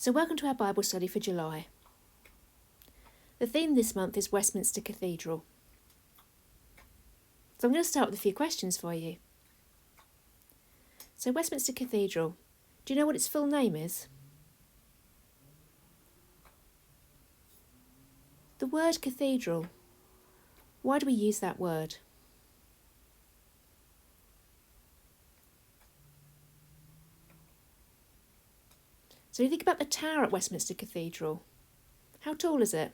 So welcome to our Bible study for July. The theme this month is Westminster Cathedral. So I'm going to start with a few questions for you. So Westminster Cathedral, do you know what its full name is? The word cathedral, why do we use that word? So you think about the tower at Westminster Cathedral. How tall is it?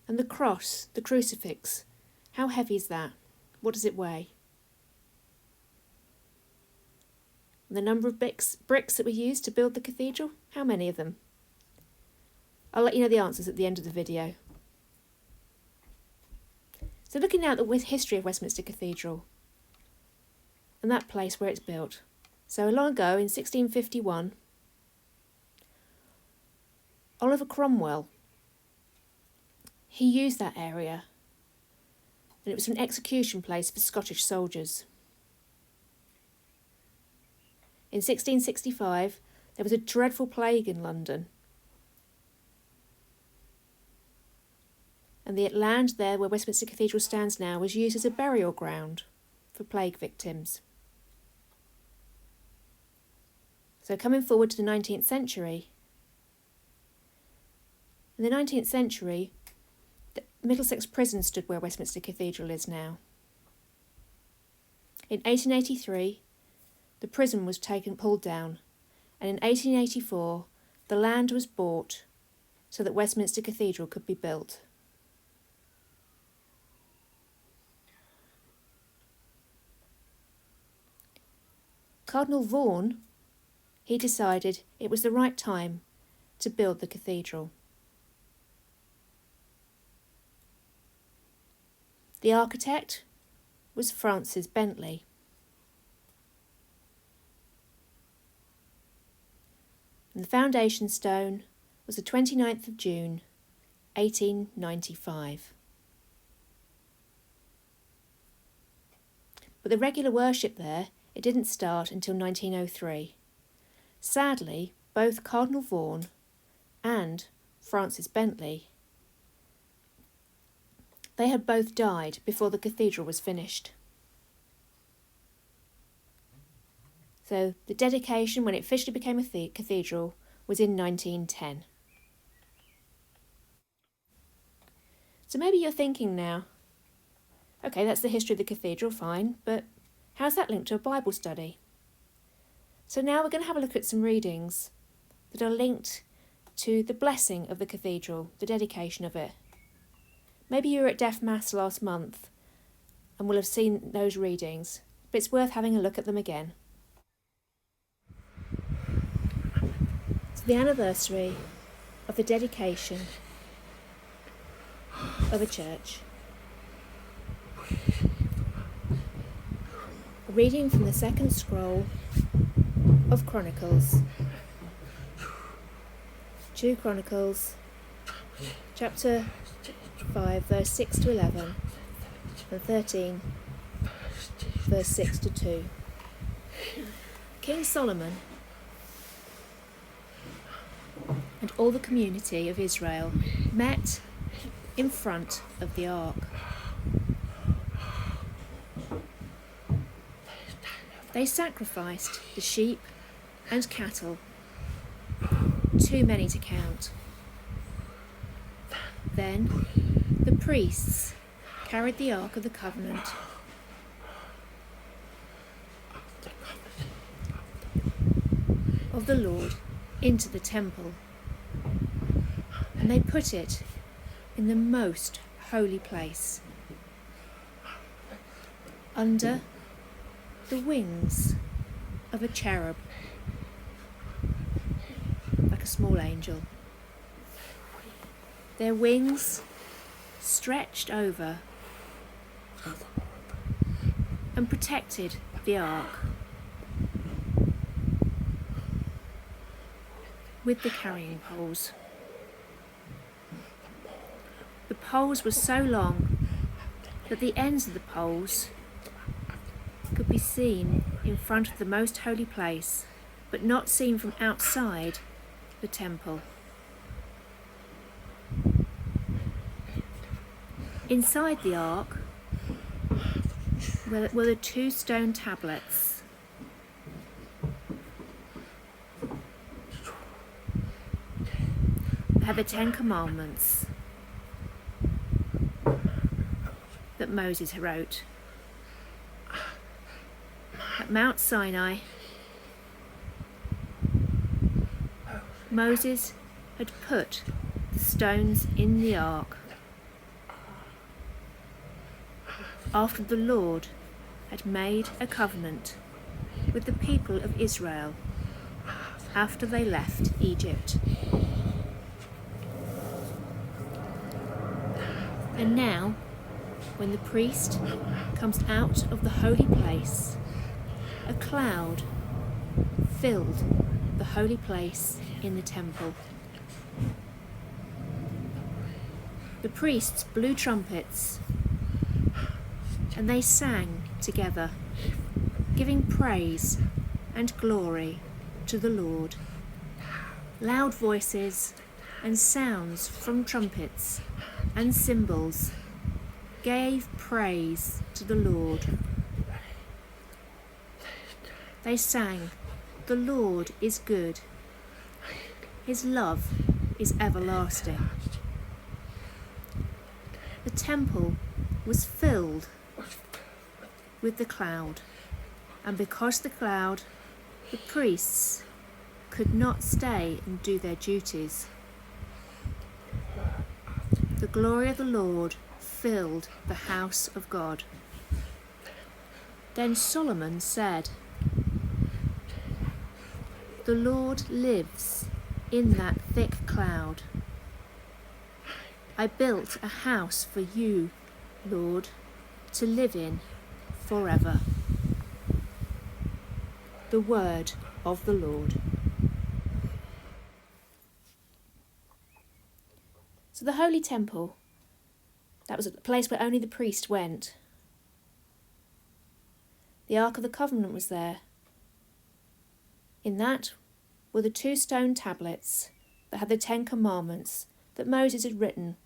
And the cross, the crucifix, how heavy is that? What does it weigh? And the number of bricks that were used to build the cathedral, how many of them? I'll let you know the answers at the end of the video. So looking now at the history of Westminster Cathedral and that place where it's built. So long ago, in 1651, Oliver Cromwell, he used that area, and it was an execution place for Scottish soldiers. In 1665, there was a dreadful plague in London, and the land there where Westminster Cathedral stands now was used as a burial ground for plague victims. So coming forward to the 19th century, in the 19th century, the Middlesex prison stood where Westminster Cathedral is now. In 1883, the prison was pulled down, and in 1884, the land was bought so that Westminster Cathedral could be built. Cardinal Vaughan, he decided it was the right time to build the cathedral. The architect was Francis Bentley. And the foundation stone was the 29th of June, 1895. But the regular worship there, it didn't start until 1903. Sadly, both Cardinal Vaughan and Francis Bentley, they had both died before the cathedral was finished. So the dedication, when it officially became a cathedral, was in 1910. So maybe you're thinking now, okay, that's the history of the cathedral, fine, but how's that linked to a Bible study? So now we're going to have a look at some readings that are linked to the blessing of the cathedral, the dedication of it. Maybe you were at Deaf Mass last month and will have seen those readings, but it's worth having a look at them again. So the anniversary of the dedication of a church. A reading from the second scroll of Chronicles. 2 Chronicles, chapter 5, verse 6 to 11, and 13, verse 6 to 2. King Solomon and all the community of Israel met in front of the ark. They sacrificed the sheep and cattle, too many to count. Then the priests carried the Ark of the Covenant of the Lord into the temple, and they put it in the most holy place, under the wings of a cherub, like a small angel. Their wings stretched over and protected the ark with the carrying poles. The poles were so long that the ends of the poles could be seen in front of the most holy place, but not seen from outside the temple. Inside the ark were the 2 stone tablets. They had the 10 commandments that Moses wrote. At Mount Sinai, Moses had put the stones in the ark after the Lord had made a covenant with the people of Israel after they left Egypt. And now, when the priest comes out of the holy place, a cloud filled the holy place in the temple. The priests blew trumpets, and they sang together, giving praise and glory to the Lord. Loud voices and sounds from trumpets and cymbals gave praise to the Lord. They sang, "The Lord is good. His love is everlasting." The temple was filled with the cloud, and because the cloud, the priests could not stay and do their duties. The glory of the Lord filled the house of God. Then Solomon said, "The Lord lives in that thick cloud. I built a house for you, Lord, to live in forever." The word of the Lord. So the Holy Temple, that was a place where only the priest went. The Ark of the Covenant was there. In that were the 2 stone tablets that had the 10 commandments that Moses had written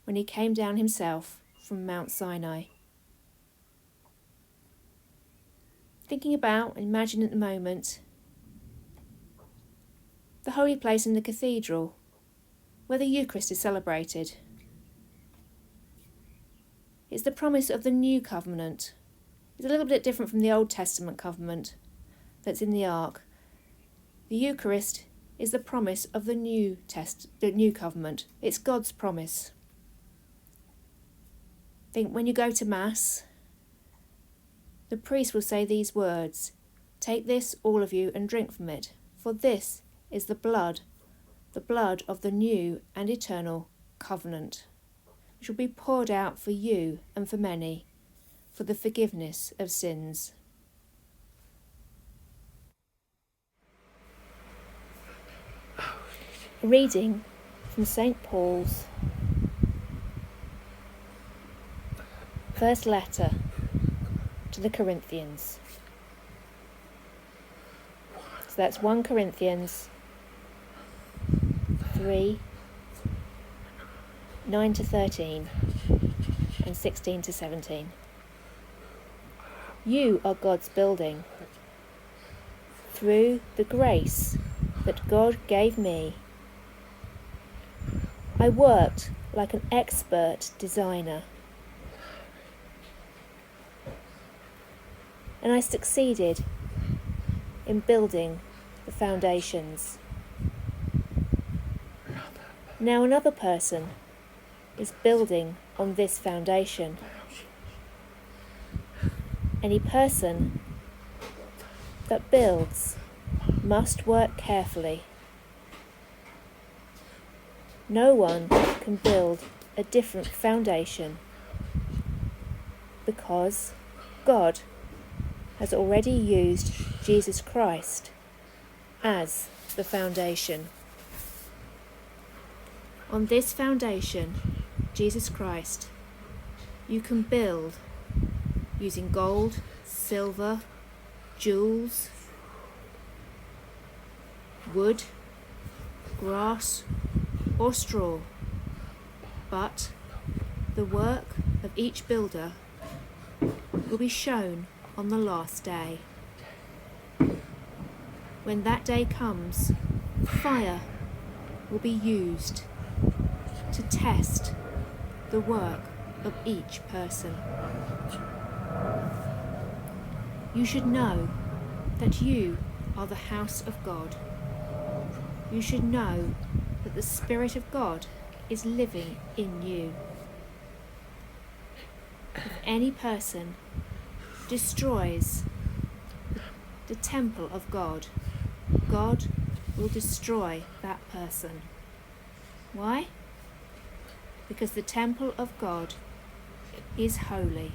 when he came down himself from Mount Sinai. Thinking about and imagining at the moment the holy place in the cathedral where the Eucharist is celebrated. It's the promise of the new covenant. It's a little bit different from the Old Testament covenant that's in the Ark. The Eucharist is the promise of the new covenant. It's God's promise. Think when you go to Mass, the priest will say these words, "Take this, all of you, and drink from it, for this is the blood of the new and eternal covenant, which will be poured out for you and for many, for the forgiveness of sins." A reading from St. Paul's first letter to the Corinthians. So that's 1 Corinthians 3, 9 to 13 and 16 to 17. You are God's building. Through the grace that God gave me, I worked like an expert designer, and I succeeded in building the foundations. Now another person is building on this foundation. Any person that builds must work carefully. No one can build a different foundation because God has already used Jesus Christ as the foundation. On this foundation, Jesus Christ, you can build using gold, silver, jewels, wood, grass, or straw, but the work of each builder will be shown on the last day. When that day comes, fire will be used to test the work of each person. You should know that you are the house of God. You should know that the Spirit of God is living in you. If any person destroys the temple of God, God will destroy that person. Why? Because the temple of God is holy,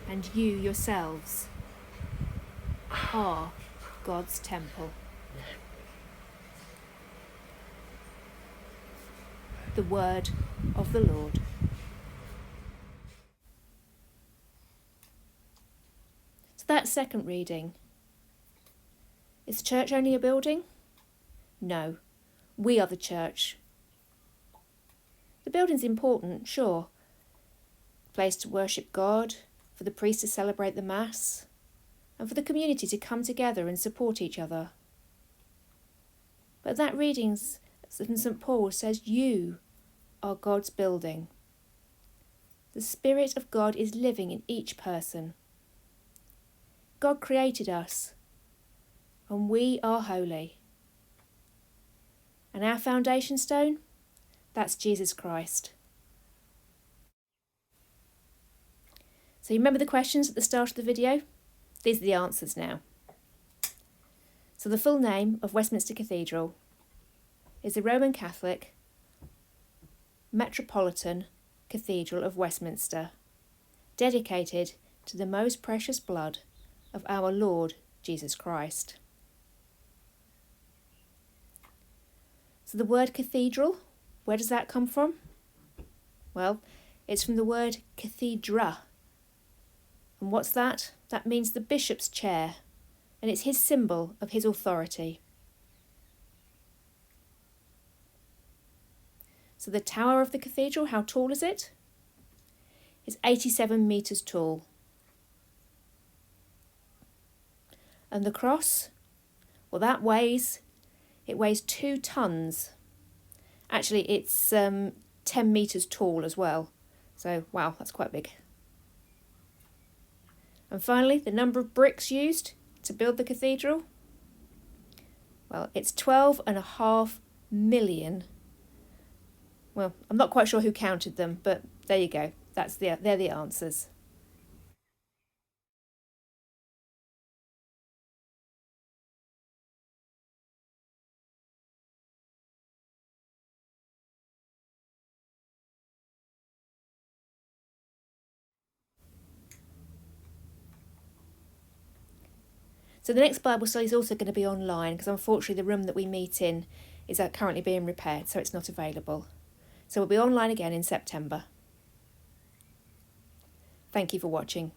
and you yourselves are God's temple. The word of the Lord. So that second reading. Is the church only a building? No, we are the church. The building's important, sure. A place to worship God, for the priest to celebrate the Mass, and for the community to come together and support each other. But that reading from St. Paul says you are God's building. The Spirit of God is living in each person. God created us, and we are holy. And our foundation stone? That's Jesus Christ. So you remember the questions at the start of the video? These are the answers now. So the full name of Westminster Cathedral is the Roman Catholic Metropolitan Cathedral of Westminster, dedicated to the most precious blood of our Lord Jesus Christ. So the word cathedral, where does that come from? Well, it's from the word cathedra. And what's that? That means the bishop's chair, and it's his symbol of his authority. So the tower of the cathedral, how tall is it? It's 87 metres tall. And the cross? Well, it weighs 2 tonnes. Actually, it's 10 metres tall as well. So, wow, that's quite big. And finally, the number of bricks used to build the cathedral? Well, it's 12.5 million. Well, I'm not quite sure who counted them, but there you go. They're the answers. So the next Bible study is also going to be online because unfortunately the room that we meet in is currently being repaired, so it's not available. So we'll be online again in September. Thank you for watching.